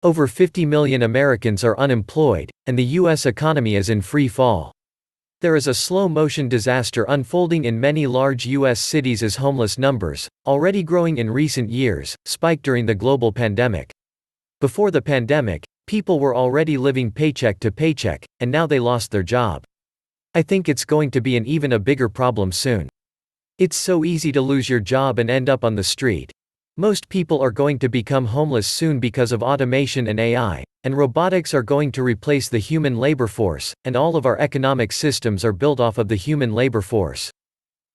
Over 50 million Americans are unemployed, and the U.S. economy is in free fall. There is a slow-motion disaster unfolding in many large U.S. cities as homeless numbers, already growing in recent years, spiked during the global pandemic. Before the pandemic, people were already living paycheck to paycheck, and now they lost their job. I think it's going to be an even a bigger problem soon. It's so easy to lose your job and end up on the street. Most people are going to become homeless soon because of automation and AI, and robotics are going to replace the human labor force, and all of our economic systems are built off of the human labor force.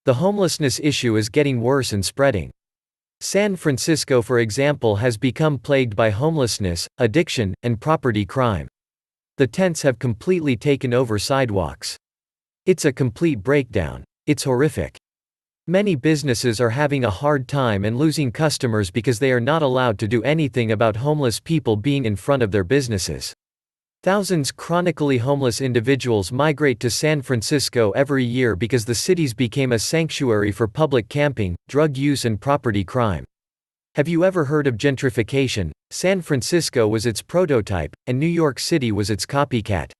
The homelessness issue is getting worse and spreading. San Francisco, for example, has become plagued by homelessness, addiction, and property crime. The tents have completely taken over sidewalks. It's a complete breakdown. It's horrific. Many businesses are having a hard time and losing customers because they are not allowed to do anything about homeless people being in front of their businesses. Thousands chronically homeless individuals migrate to San Francisco every year because the cities became a sanctuary for public camping, drug use, and property crime. Have you ever heard of gentrification? San Francisco was its prototype, and New York City was its copycat.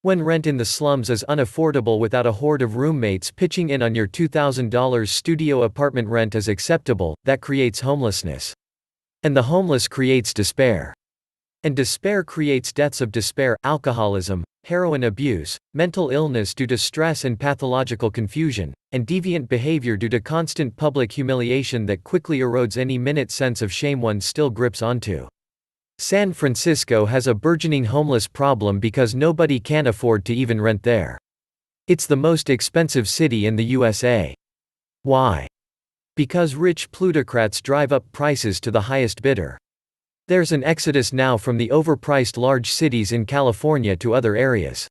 When rent in the slums is unaffordable without a horde of roommates pitching in on your $2,000 studio apartment rent is acceptable, that creates homelessness. And the homeless creates despair. And despair creates deaths of despair, alcoholism, heroin abuse, mental illness due to stress and pathological confusion, and deviant behavior due to constant public humiliation that quickly erodes any minute sense of shame one still grips onto. San Francisco has a burgeoning homeless problem because nobody can afford to even rent there. It's the most expensive city in the USA. Why? Because rich plutocrats drive up prices to the highest bidder. There's an exodus now from the overpriced large cities in California to other areas.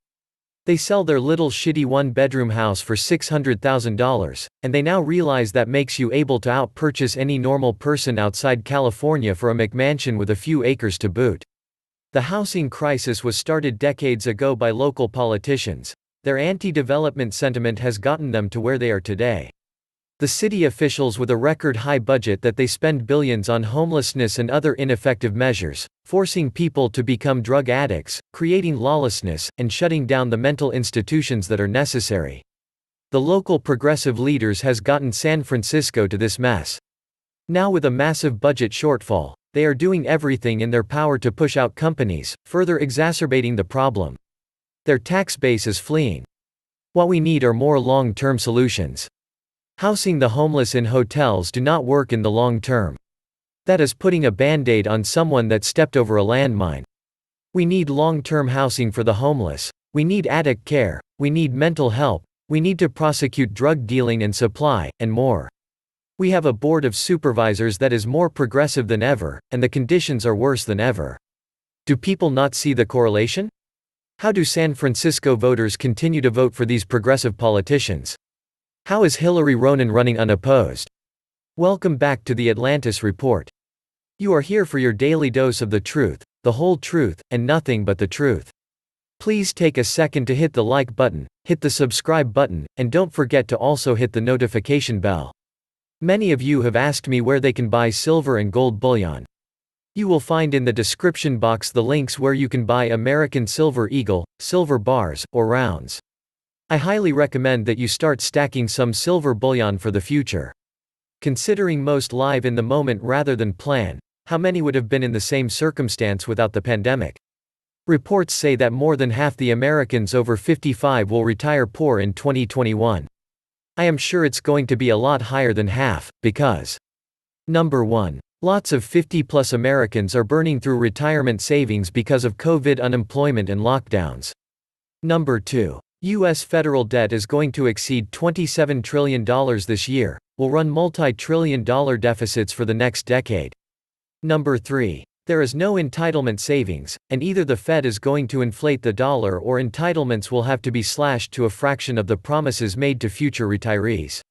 They sell their little shitty one-bedroom house for $600,000, and they now realize that makes you able to out-purchase any normal person outside California for a McMansion with a few acres to boot. The housing crisis was started decades ago by local politicians. Their anti-development sentiment has gotten them to where they are today. The city officials with a record-high budget that they spend billions on homelessness and other ineffective measures, forcing people to become drug addicts, creating lawlessness, and shutting down the mental institutions that are necessary. The local progressive leaders has gotten San Francisco to this mess. Now with a massive budget shortfall, they are doing everything in their power to push out companies, further exacerbating the problem. Their tax base is fleeing. What we need are more long-term solutions. Housing the homeless in hotels do not work in the long term. That is putting a band-aid on someone that stepped over a landmine. We need long-term housing for the homeless. We need addict care. We need mental help. We need to prosecute drug dealing and supply, and more. We have a board of supervisors that is more progressive than ever, and the conditions are worse than ever. Do people not see the correlation? How do San Francisco voters continue to vote for these progressive politicians? How is Hillary Ronan running unopposed? Welcome back to the Atlantis Report. You are here for your daily dose of the truth, the whole truth, and nothing but the truth. Please take a second to hit the like button, hit the subscribe button, and don't forget to also hit the notification bell. Many of you have asked me where they can buy silver and gold bullion. You will find in the description box the links where you can buy American Silver Eagle, silver bars, or rounds. I highly recommend that you start stacking some silver bullion for the future. Considering most live in the moment rather than plan, how many would have been in the same circumstance without the pandemic? Reports say that more than half the Americans over 55 will retire poor in 2021. I am sure it's going to be a lot higher than half, because Number 1. Lots of 50-plus Americans are burning through retirement savings because of COVID unemployment and lockdowns. Number 2. U.S. federal debt is going to exceed $27 trillion this year, will run multi-trillion-dollar deficits for the next decade. Number 3. There is no entitlement savings, and either the Fed is going to inflate the dollar or entitlements will have to be slashed to a fraction of the promises made to future retirees.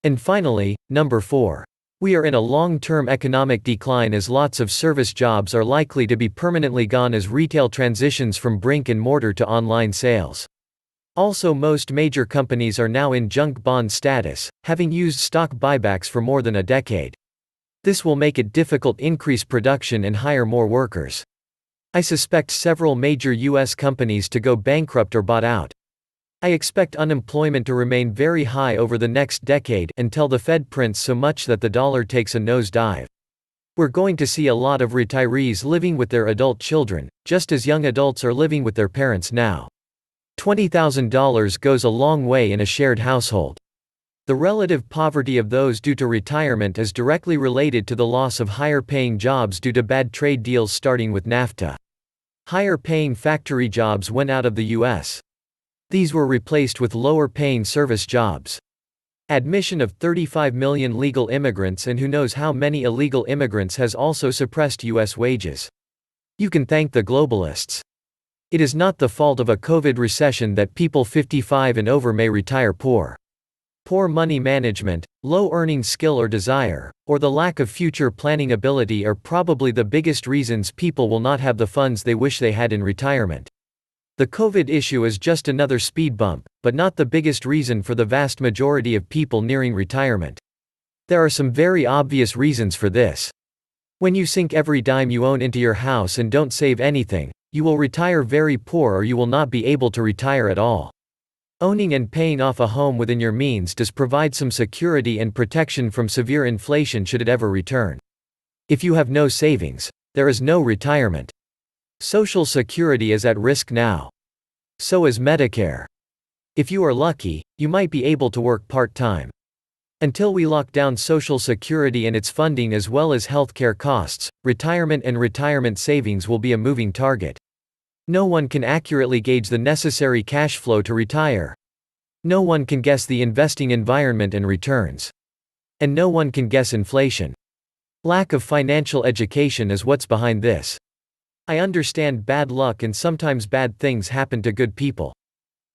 And finally, Number 4. We are in a long-term economic decline as lots of service jobs are likely to be permanently gone as retail transitions from brick and mortar to online sales. Also, most major companies are now in junk bond status, having used stock buybacks for more than a decade. This will make it difficult to increase production and hire more workers. I suspect several major U.S. companies to go bankrupt or bought out. I expect unemployment to remain very high over the next decade until the Fed prints so much that the dollar takes a nosedive. We're going to see a lot of retirees living with their adult children, just as young adults are living with their parents now. $20,000 goes a long way in a shared household. The relative poverty of those due to retirement is directly related to the loss of higher-paying jobs due to bad trade deals starting with NAFTA. Higher-paying factory jobs went out of the U.S. These were replaced with lower-paying service jobs. Admission of 35 million legal immigrants and who knows how many illegal immigrants has also suppressed U.S. wages. You can thank the globalists. It is not the fault of a COVID recession that people 55 and over may retire poor. Poor money management, low earning skill or desire, or the lack of future planning ability are probably the biggest reasons people will not have the funds they wish they had in retirement. The COVID issue is just another speed bump, but not the biggest reason for the vast majority of people nearing retirement. There are some very obvious reasons for this. When you sink every dime you own into your house and don't save anything, you will retire very poor or you will not be able to retire at all. Owning and paying off a home within your means does provide some security and protection from severe inflation should it ever return. If you have no savings, there is no retirement. Social Security is at risk now. So is Medicare. If you are lucky, you might be able to work part-time. Until we lock down Social Security and its funding as well as healthcare costs, retirement and retirement savings will be a moving target. No one can accurately gauge the necessary cash flow to retire. No one can guess the investing environment and returns. And no one can guess inflation. Lack of financial education is what's behind this. I understand bad luck and sometimes bad things happen to good people.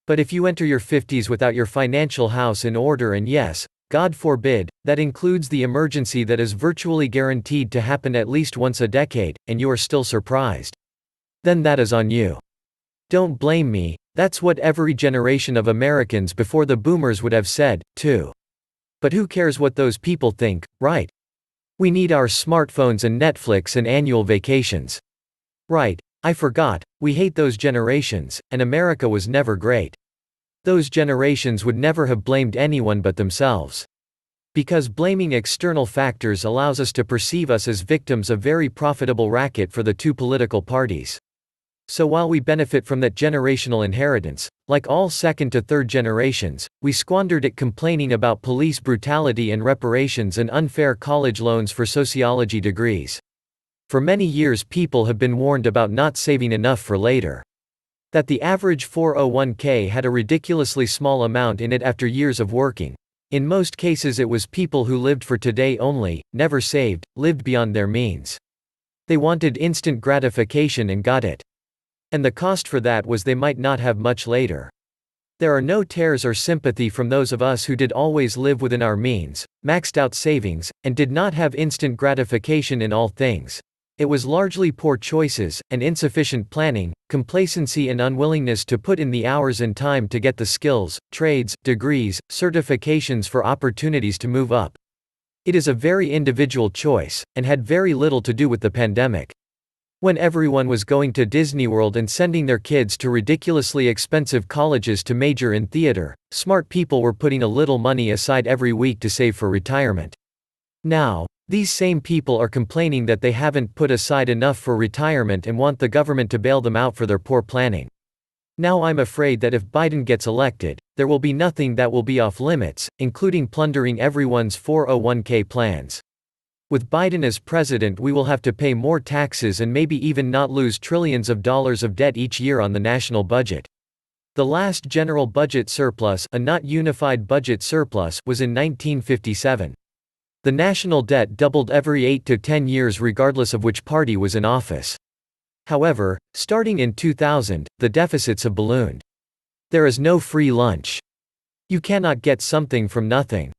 But if you enter your 50s without your financial house in order and yes, God forbid, that includes the emergency that is virtually guaranteed to happen at least once a decade, and you are still surprised, then that is on you. Don't blame me, that's what every generation of Americans before the boomers would have said, too. But who cares what those people think, right? We need our smartphones and Netflix and annual vacations. Right, I forgot, we hate those generations, and America was never great. Those generations would never have blamed anyone but themselves. Because blaming external factors allows us to perceive us as victims of very profitable racket for the two political parties. So while we benefit from that generational inheritance, like all second to third generations, we squandered it complaining about police brutality and reparations and unfair college loans for sociology degrees. For many years people have been warned about not saving enough for later. That the average 401k had a ridiculously small amount in it after years of working. In most cases it was people who lived for today only, never saved, lived beyond their means. They wanted instant gratification and got it. And the cost for that was they might not have much later. There are no tears or sympathy from those of us who did always live within our means, maxed out savings, and did not have instant gratification in all things. It was largely poor choices, and insufficient planning, complacency and unwillingness to put in the hours and time to get the skills, trades, degrees, certifications for opportunities to move up. It is a very individual choice, and had very little to do with the pandemic. When everyone was going to Disney World and sending their kids to ridiculously expensive colleges to major in theater, smart people were putting a little money aside every week to save for retirement. Now, these same people are complaining that they haven't put aside enough for retirement and want the government to bail them out for their poor planning. Now I'm afraid that if Biden gets elected, there will be nothing that will be off limits, including plundering everyone's 401k plans. With Biden as president, we will have to pay more taxes and maybe even not lose trillions of dollars of debt each year on the national budget. The last general budget surplus, a not unified budget surplus, was in 1957. The national debt doubled every 8 to 10 years regardless of which party was in office. However, starting in 2000, the deficits have ballooned. There is no free lunch. You cannot get something from nothing.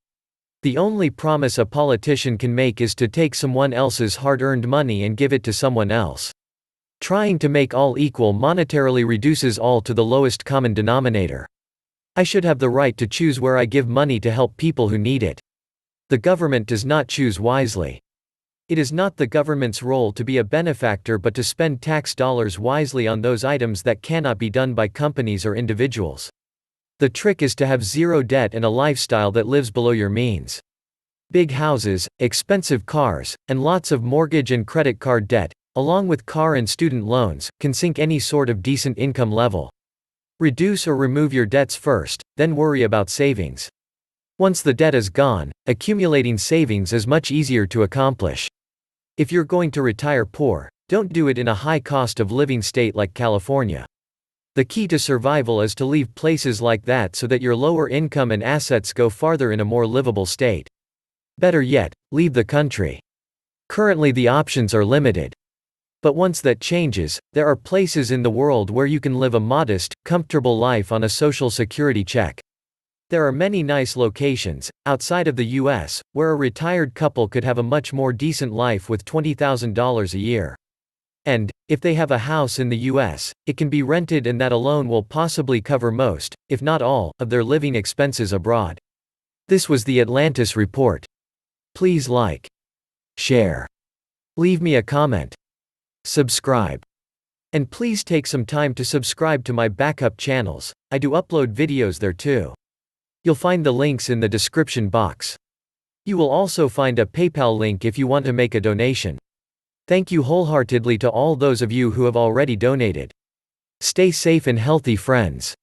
The only promise a politician can make is to take someone else's hard-earned money and give it to someone else. Trying to make all equal monetarily reduces all to the lowest common denominator. I should have the right to choose where I give money to help people who need it. The government does not choose wisely. It is not the government's role to be a benefactor but to spend tax dollars wisely on those items that cannot be done by companies or individuals. The trick is to have zero debt and a lifestyle that lives below your means. Big houses, expensive cars, and lots of mortgage and credit card debt, along with car and student loans, can sink any sort of decent income level. Reduce or remove your debts first, then worry about savings. Once the debt is gone, accumulating savings is much easier to accomplish. If you're going to retire poor, don't do it in a high cost of living state like California. The key to survival is to leave places like that so that your lower income and assets go farther in a more livable state. Better yet, leave the country. Currently the options are limited. But once that changes, there are places in the world where you can live a modest, comfortable life on a social security check. There are many nice locations, outside of the US, where a retired couple could have a much more decent life with $20,000 a year. And, if they have a house in the US, it can be rented and that alone will possibly cover most, if not all, of their living expenses abroad. This was the Atlantis report. Please like, share, leave me a comment, subscribe. And please take some time to subscribe to my backup channels. I do upload videos there too. You'll find the links in the description box. You will also find a PayPal link if you want to make a donation. Thank you wholeheartedly to all those of you who have already donated. Stay safe and healthy, friends.